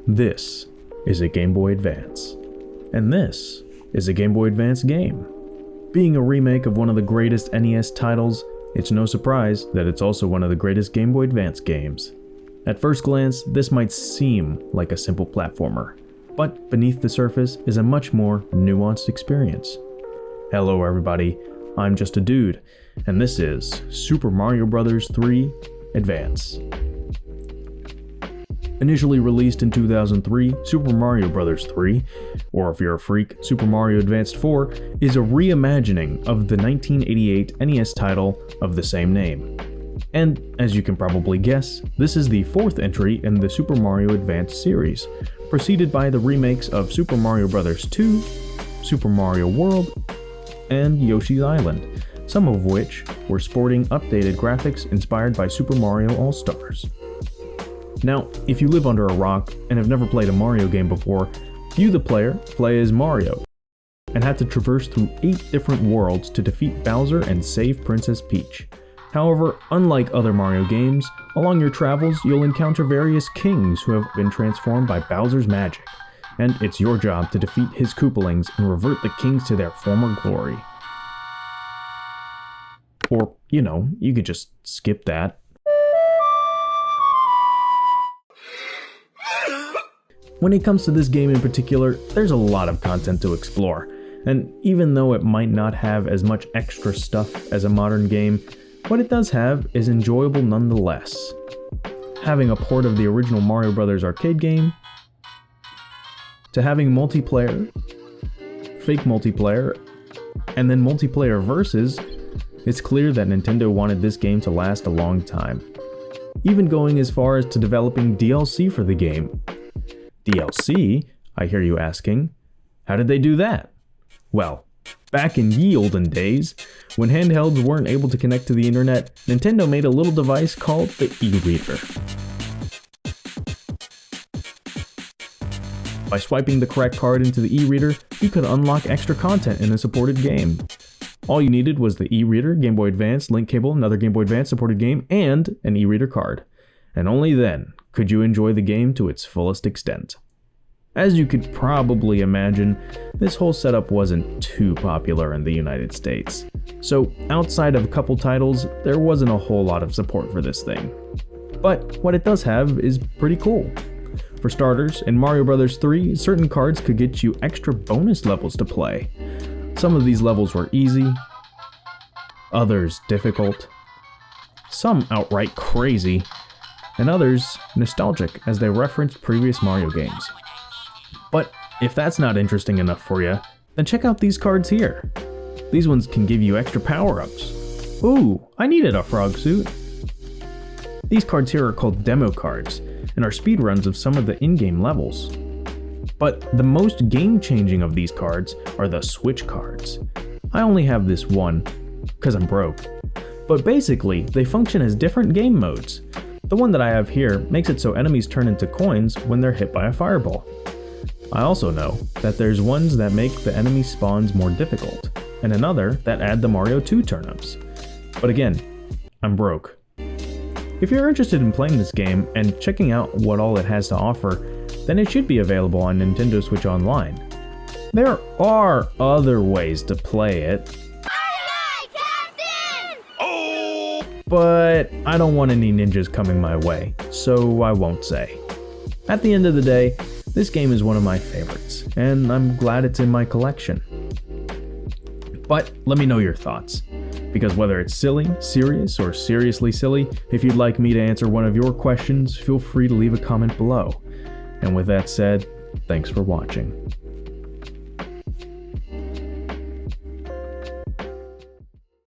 This is a Game Boy Advance, and this is a Game Boy Advance game. Being a remake of one of the greatest NES titles, it's no surprise that it's also one of the greatest Game Boy Advance games. At first glance, this might seem like a simple platformer, but beneath the surface is a much more nuanced experience. Hello everybody, I'm just a dude, and this is Super Mario Bros. 3 Advance. Initially released in 2003, Super Mario Bros. 3, or if you're a freak, Super Mario Advance 4, is a reimagining of the 1988 NES title of the same name. And, as you can probably guess, this is the fourth entry in the Super Mario Advance series, preceded by the remakes of Super Mario Bros. 2, Super Mario World, and Yoshi's Island, some of which were sporting updated graphics inspired by Super Mario All-Stars. Now, if you live under a rock and have never played a Mario game before, you the player play as Mario, and have to traverse through 8 different worlds to defeat Bowser and save Princess Peach. However, unlike other Mario games, along your travels you'll encounter various kings who have been transformed by Bowser's magic, and it's your job to defeat his Koopalings and revert the kings to their former glory. Or, you could just skip that. When it comes to this game in particular, there's a lot of content to explore, and even though it might not have as much extra stuff as a modern game, what it does have is enjoyable nonetheless. Having a port of the original Mario Bros. Arcade game, to having multiplayer, fake multiplayer, and then multiplayer versus, it's clear that Nintendo wanted this game to last a long time, even going as far as to developing DLC for the game. DLC, I hear you asking. How did they do that? Well, back in ye olden days, when handhelds weren't able to connect to the internet, Nintendo made a little device called the e-reader. By swiping the correct card into the e-reader, you could unlock extra content in a supported game. All you needed was the e-reader, Game Boy Advance, link cable, another Game Boy Advance supported game, and an e-reader card. And only then could you enjoy the game to its fullest extent. As you could probably imagine, this whole setup wasn't too popular in the United States. So outside of a couple titles, there wasn't a whole lot of support for this thing. But what it does have is pretty cool. For starters, in Mario Bros. 3, certain cards could get you extra bonus levels to play. Some of these levels were easy, others difficult, some outright crazy, and others nostalgic as they referenced previous Mario games. But if that's not interesting enough for you, then check out these cards here. These ones can give you extra power-ups. Ooh, I needed a frog suit. These cards here are called demo cards, and are speedruns of some of the in-game levels. But the most game-changing of these cards are the Switch cards. I only have this one, because I'm broke. But basically, they function as different game modes. The one that I have here makes it so enemies turn into coins when they're hit by a fireball. I also know that there's ones that make the enemy spawns more difficult, and another that add the Mario 2 turnips. But again, I'm broke. If you're interested in playing this game and checking out what all it has to offer, then it should be available on Nintendo Switch Online. There are other ways to play it, but I don't want any ninjas coming my way, so I won't say. At the end of the day, this game is one of my favorites, and I'm glad it's in my collection. But let me know your thoughts, because whether it's silly, serious, or seriously silly, if you'd like me to answer one of your questions, feel free to leave a comment below. And with that said, thanks for watching.